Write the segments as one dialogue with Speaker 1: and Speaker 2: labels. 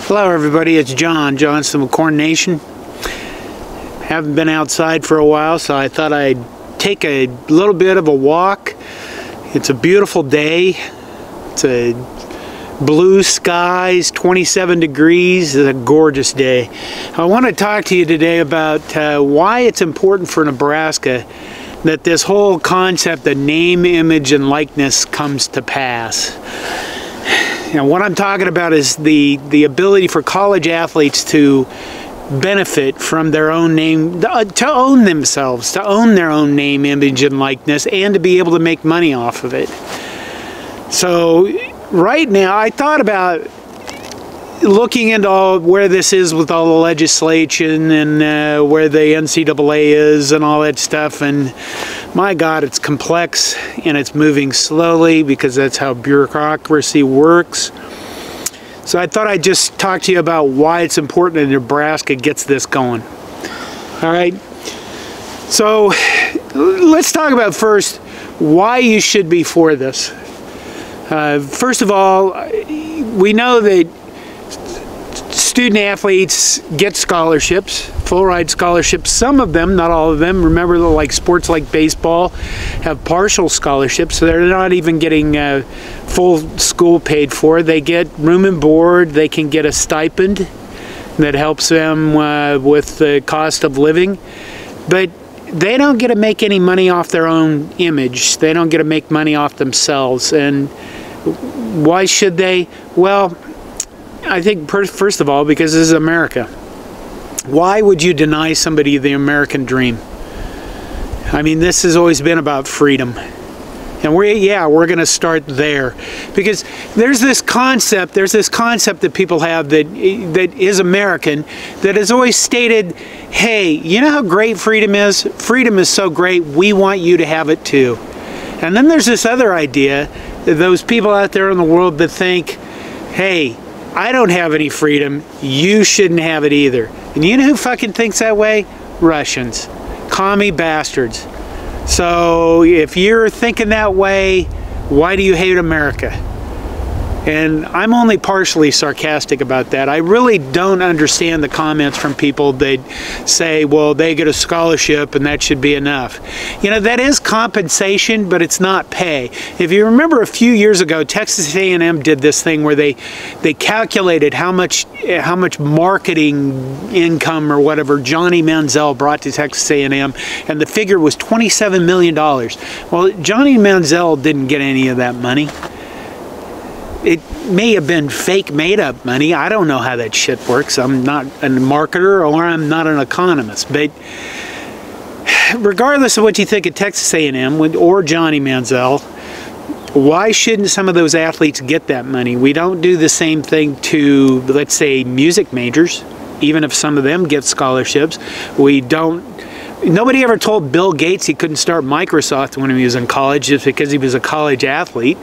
Speaker 1: Hello everybody, it's John Johnson with Corn Nation. Haven't been outside for a while, so I thought I'd take a little bit of a walk. It's a beautiful day. It's a blue skies, 27 degrees. It's a gorgeous day. I want to talk to you today about why it's important for Nebraska that this whole concept of name, image, and likeness comes to pass. And what I'm talking about is the ability for college athletes to benefit from their own name, to own themselves, to own their own name, image, and likeness, and to be able to make money off of it. So right now, I thought about looking into where this is with all the legislation and where the NCAA is and all that stuff, and my God, it's complex and it's moving slowly because that's how bureaucracy works. So I thought I'd just talk to you about why it's important that Nebraska gets this going. All right, so let's talk about first why you should be for this. First of all, we know that student athletes get scholarships, full ride scholarships. Some of them, not all of them. Remember, like sports like baseball have partial scholarships, so they're not even getting full school paid for. They get room and board. They can get a stipend that helps them with the cost of living, but they don't get to make any money off their own image. They don't get to make money off themselves. And why should they? Well, I think first of all, because this is America. Why would you deny somebody the American dream? I mean, this has always been about freedom. And we're going to start there. Because there's this concept that people have that is American, that has always stated, hey, you know how great freedom is? Freedom is so great, we want you to have it too. And then there's this other idea, those people out there in the world that think, hey, I don't have any freedom, you shouldn't have it either. And you know who fucking thinks that way? Russians. Commie bastards. So if you're thinking that way, why do you hate America? And I'm only partially sarcastic about that. I really don't understand the comments from people that say, well, they get a scholarship and that should be enough. You know, that is compensation, but it's not pay. If you remember a few years ago, Texas A&M did this thing where they calculated how much marketing income or whatever Johnny Manziel brought to Texas A&M, and the figure was $27 million. Well, Johnny Manziel didn't get any of that money. It may have been fake made-up money. I don't know how that shit works. I'm not a marketer or I'm not an economist. But regardless of what you think of Texas A&M or Johnny Manziel, why shouldn't some of those athletes get that money? We don't do the same thing to, let's say, music majors, even if some of them get scholarships. We don't. Nobody ever told Bill Gates he couldn't start Microsoft when he was in college just because he was a college athlete.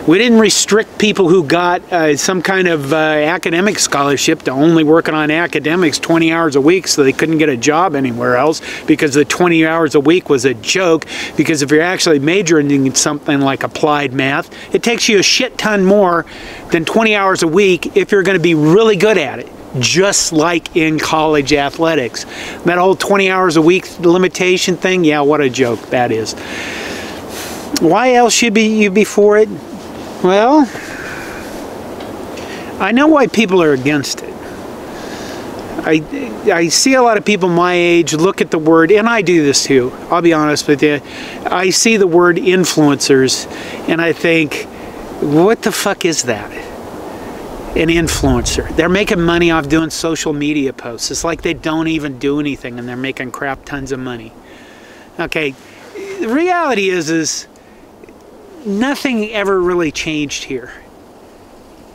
Speaker 1: We didn't restrict people who got some kind of academic scholarship to only working on academics 20 hours a week so they couldn't get a job anywhere else because the 20 hours a week was a joke. Because if you're actually majoring in something like applied math, it takes you a shit ton more than 20 hours a week if you're going to be really good at it. Just like in college athletics. That whole 20 hours a week limitation thing, yeah, what a joke that is. Why else should you be for it? Well, I know why people are against it. I see a lot of people my age look at the word, and I do this too, I'll be honest with you. I see the word influencers, and I think, what the fuck is that? An influencer. They're making money off doing social media posts. It's like they don't even do anything, and they're making crap tons of money. Okay, the reality is nothing ever really changed here.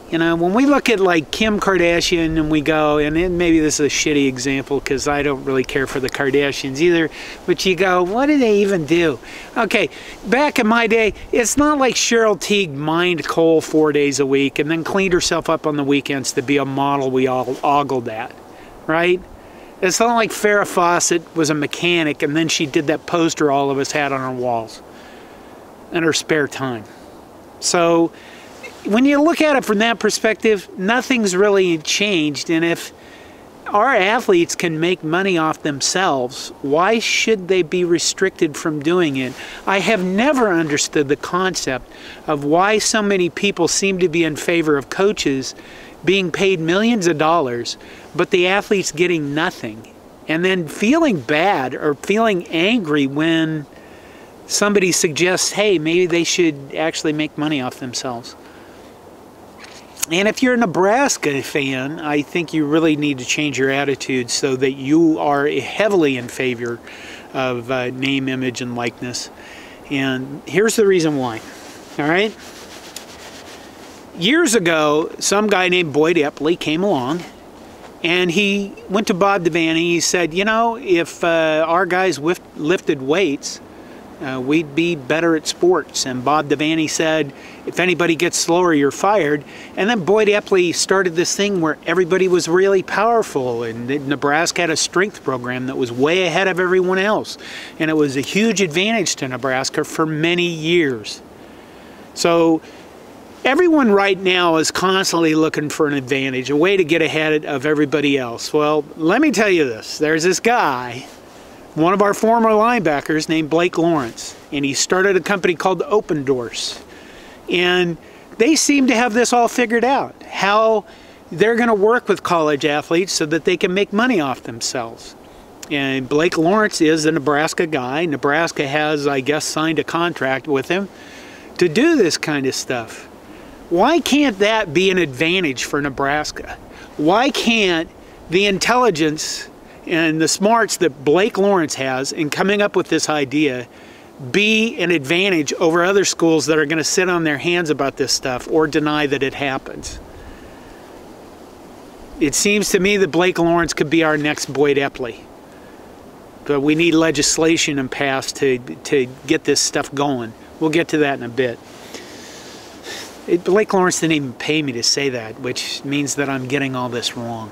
Speaker 1: You know, when we look at like Kim Kardashian and we go, and maybe this is a shitty example because I don't really care for the Kardashians either, but you go, what do they even do? Okay, back in my day, it's not like Cheryl Teague mined coal 4 days a week and then cleaned herself up on the weekends to be a model we all ogled at, right? It's not like Farrah Fawcett was a mechanic and then she did that poster all of us had on our walls in her spare time. So when you look at it from that perspective, nothing's really changed. And if our athletes can make money off themselves, why should they be restricted from doing it? I have never understood the concept of why so many people seem to be in favor of coaches being paid millions of dollars, but the athletes getting nothing, and then feeling bad or feeling angry when somebody suggests, hey, maybe they should actually make money off themselves. And if you're a Nebraska fan, I think you really need to change your attitude so that you are heavily in favor of name, image, and likeness. And here's the reason why. All right? Years ago, some guy named Boyd Epley came along, and he went to Bob Devaney. He said, you know, if our guys lifted weights, we'd be better at sports. And Bob Devaney said, if anybody gets slower, you're fired. And then Boyd Epley started this thing where everybody was really powerful, and Nebraska had a strength program that was way ahead of everyone else. And it was a huge advantage to Nebraska for many years. So everyone right now is constantly looking for an advantage, a way to get ahead of everybody else. Well, let me tell you this. There's this guy, one of our former linebackers, named Blake Lawrence, and he started a company called Open Doors. And they seem to have this all figured out, how they're going to work with college athletes so that they can make money off themselves. And Blake Lawrence is a Nebraska guy. Nebraska has, I guess, signed a contract with him to do this kind of stuff. Why can't that be an advantage for Nebraska? Why can't the intelligence and the smarts that Blake Lawrence has in coming up with this idea be an advantage over other schools that are going to sit on their hands about this stuff or deny that it happens? It seems to me that Blake Lawrence could be our next Boyd Epley. But we need legislation passed to get this stuff going. We'll get to that in a bit. Blake Lawrence didn't even pay me to say that, which means that I'm getting all this wrong.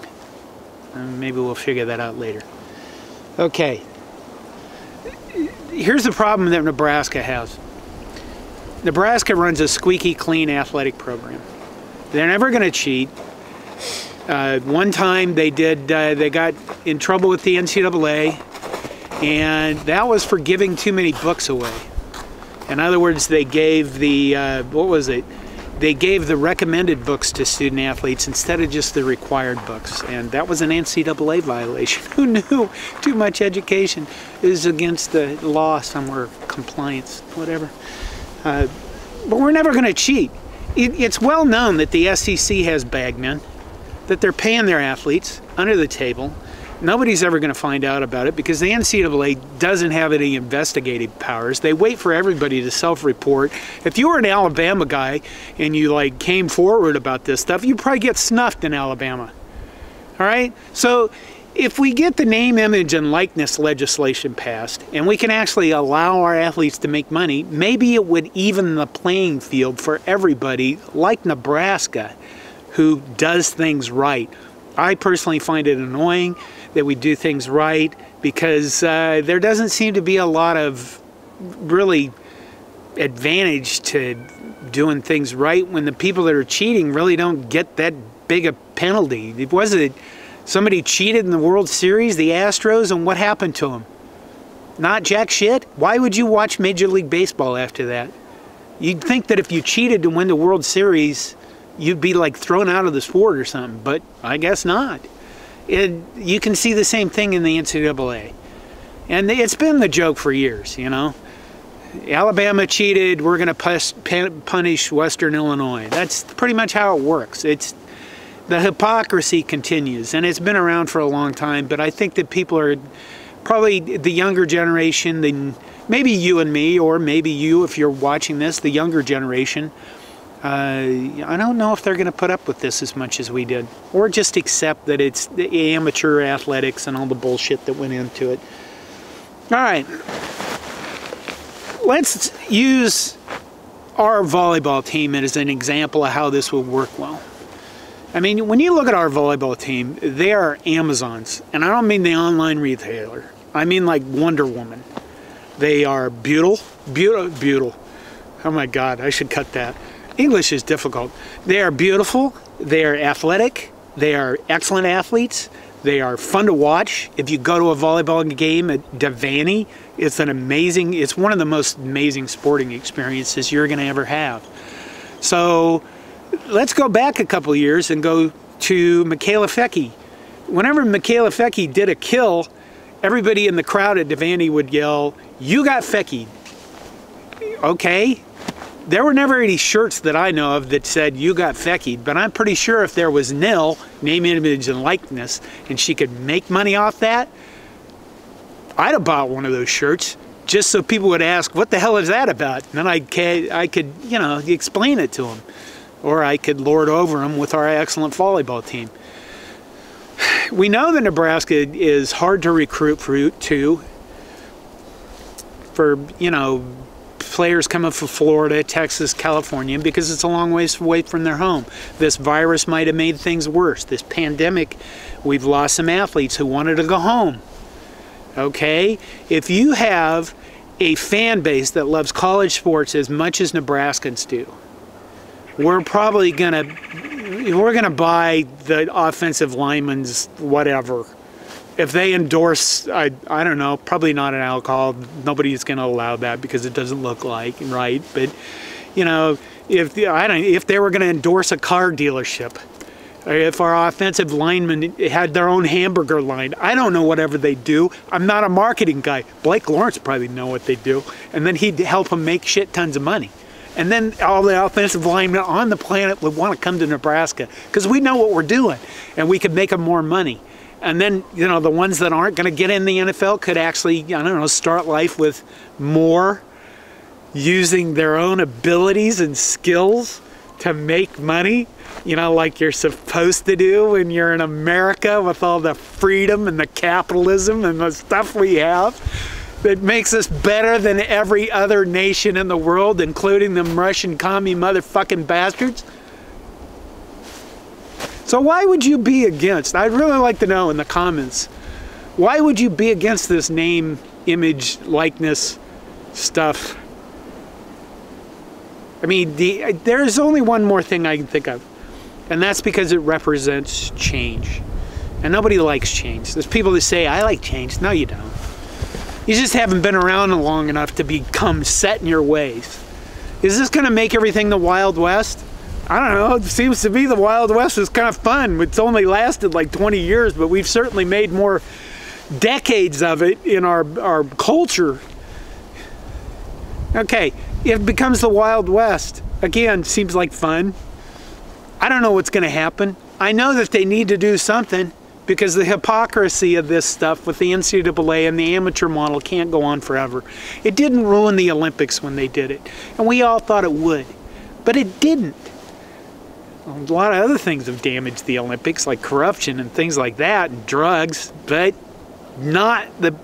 Speaker 1: Maybe we'll figure that out later. Okay. Here's the problem that Nebraska has. Nebraska runs a squeaky clean athletic program. They're never going to cheat. One time they got in trouble with the NCAA, and that was for giving too many books away. In other words, they gave the, They gave the recommended books to student athletes instead of just the required books. And that was an NCAA violation. Who knew too much education is against the law somewhere, compliance, whatever. But we're never going to cheat. It's well known that the SEC has bagmen, that they're paying their athletes under the table. Nobody's ever going to find out about it because the NCAA doesn't have any investigative powers. They wait for everybody to self-report. If you were an Alabama guy and you came forward about this stuff, you'd probably get snuffed in Alabama. All right? So if we get the name, image, and likeness legislation passed and we can actually allow our athletes to make money, maybe it would even the playing field for everybody like Nebraska who does things right. I personally find it annoying that we do things right because there doesn't seem to be a lot of really advantage to doing things right when the people that are cheating really don't get that big a penalty. Was it somebody cheated in the World Series, the Astros, and what happened to them? Not jack shit? Why would you watch Major League Baseball after that? You'd think that if you cheated to win the World Series, you'd be thrown out of the sport or something, but I guess not. You can see the same thing in the NCAA. And it's been the joke for years, you know. Alabama cheated, we're going to punish Western Illinois. That's pretty much how it works. The hypocrisy continues, and it's been around for a long time, but I think that people are probably the younger generation, maybe you and me, or maybe you, if you're watching this, the younger generation, I don't know if they're going to put up with this as much as we did, or just accept that it's the amateur athletics and all the bullshit that went into it. All right, let's use our volleyball team as an example of how this will work well. I mean, when you look at our volleyball team, they are Amazons, and I don't mean the online retailer. I mean like Wonder Woman. They are beautiful. Oh my God, I should cut that. English is difficult. They are beautiful. They are athletic. They are excellent athletes. They are fun to watch. If you go to a volleyball game at Devaney, it's one of the most amazing sporting experiences you're going to ever have. So let's go back a couple of years and go to Mikaela Foecke. Whenever Mikaela Foecke did a kill, everybody in the crowd at Devaney would yell, "You got Foecke." Okay. There were never any shirts that I know of that said, "You got Foecke," but I'm pretty sure if there was NIL, name, image, and likeness, and she could make money off that, I'd have bought one of those shirts just so people would ask, "What the hell is that about?" And then I could, you know, explain it to them. Or I could lord over them with our excellent volleyball team. We know that Nebraska is hard to recruit for, you know, players coming from Florida, Texas, California, because it's a long ways away from their home. This virus might have made things worse. This pandemic, we've lost some athletes who wanted to go home. Okay? If you have a fan base that loves college sports as much as Nebraskans do, we're probably gonna buy the offensive linemen's whatever. If they endorse, I don't know, probably not an alcohol. Nobody's going to allow that because it doesn't look like right. But you know, if they were going to endorse a car dealership, or if our offensive linemen had their own hamburger line, I don't know whatever they do. I'm not a marketing guy. Blake Lawrence probably know what they do, and then he'd help them make shit tons of money. And then all the offensive linemen on the planet would want to come to Nebraska because we know what we're doing, and we could make them more money. And then, you know, the ones that aren't going to get in the NFL could actually, I don't know, start life with more, using their own abilities and skills to make money, you know, like you're supposed to do when you're in America with all the freedom and the capitalism and the stuff we have that makes us better than every other nation in the world, including them Russian commie motherfucking bastards. So why would you be against? I'd really like to know in the comments, why would you be against this name, image, likeness stuff? I mean, there's only one more thing I can think of, and that's because it represents change. And nobody likes change. There's people that say, "I like change." No, you don't. You just haven't been around long enough to become set in your ways. Is this going to make everything the Wild West? I don't know. It seems to be the Wild West is kind of fun. It's only lasted like 20 years, but we've certainly made more decades of it in our culture. Okay, it becomes the Wild West. Again, seems like fun. I don't know what's going to happen. I know that they need to do something because the hypocrisy of this stuff with the NCAA and the amateur model can't go on forever. It didn't ruin the Olympics when they did it, and we all thought it would, but it didn't. A lot of other things have damaged the Olympics, like corruption and things like that, and drugs, but not the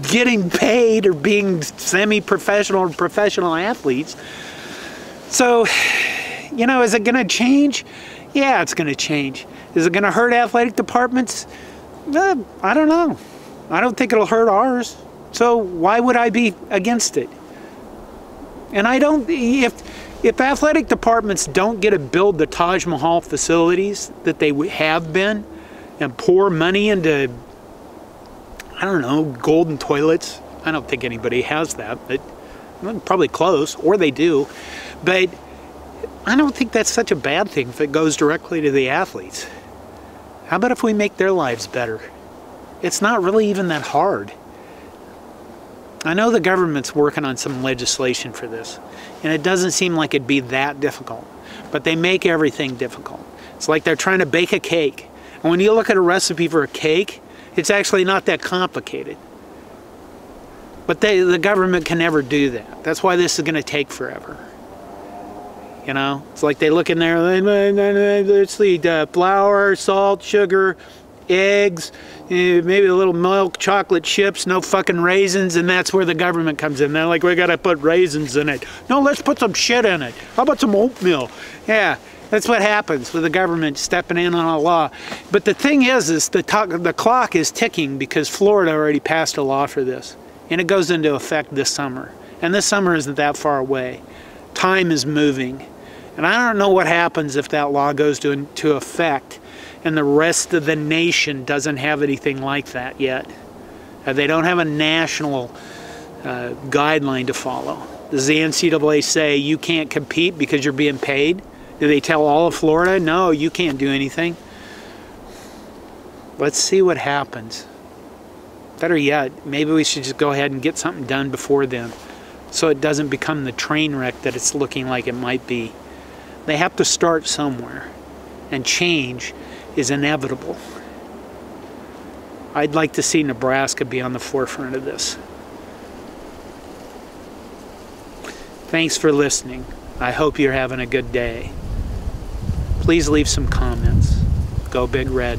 Speaker 1: getting paid or being semi-professional or professional athletes. So, you know, is it going to change? Yeah, it's going to change. Is it going to hurt athletic departments? I don't know. I don't think it'll hurt ours. So why would I be against it? And I don't, if athletic departments don't get to build the Taj Mahal facilities that they have been and pour money into, I don't know, golden toilets, I don't think anybody has that, but probably close, or they do. But I don't think that's such a bad thing if it goes directly to the athletes. How about if we make their lives better? It's not really even that hard. I know the government's working on some legislation for this, and it doesn't seem like it'd be that difficult, but they make everything difficult. It's like they're trying to bake a cake, and when you look at a recipe for a cake, it's actually not that complicated. But the government can never do that. That's why this is going to take forever. You know, it's like they look in there, let's see, flour, salt, sugar, eggs, maybe a little milk, chocolate chips, no fucking raisins, and that's where the government comes in. They're like, we gotta put raisins in it. No, let's put some shit in it. How about some oatmeal? Yeah, that's what happens with the government stepping in on a law. But the thing is the clock is ticking because Florida already passed a law for this, and it goes into effect this summer. And this summer isn't that far away. Time is moving. And I don't know what happens if that law goes into effect and the rest of the nation doesn't have anything like that yet. They don't have a national guideline to follow. Does the NCAA say you can't compete because you're being paid? Do they tell all of Florida, no, you can't do anything? Let's see what happens. Better yet, maybe we should just go ahead and get something done before then, so it doesn't become the train wreck that it's looking like it might be. They have to start somewhere, and change is inevitable. I'd like to see Nebraska be on the forefront of this. Thanks for listening. I hope you're having a good day. Please leave some comments. Go Big Red.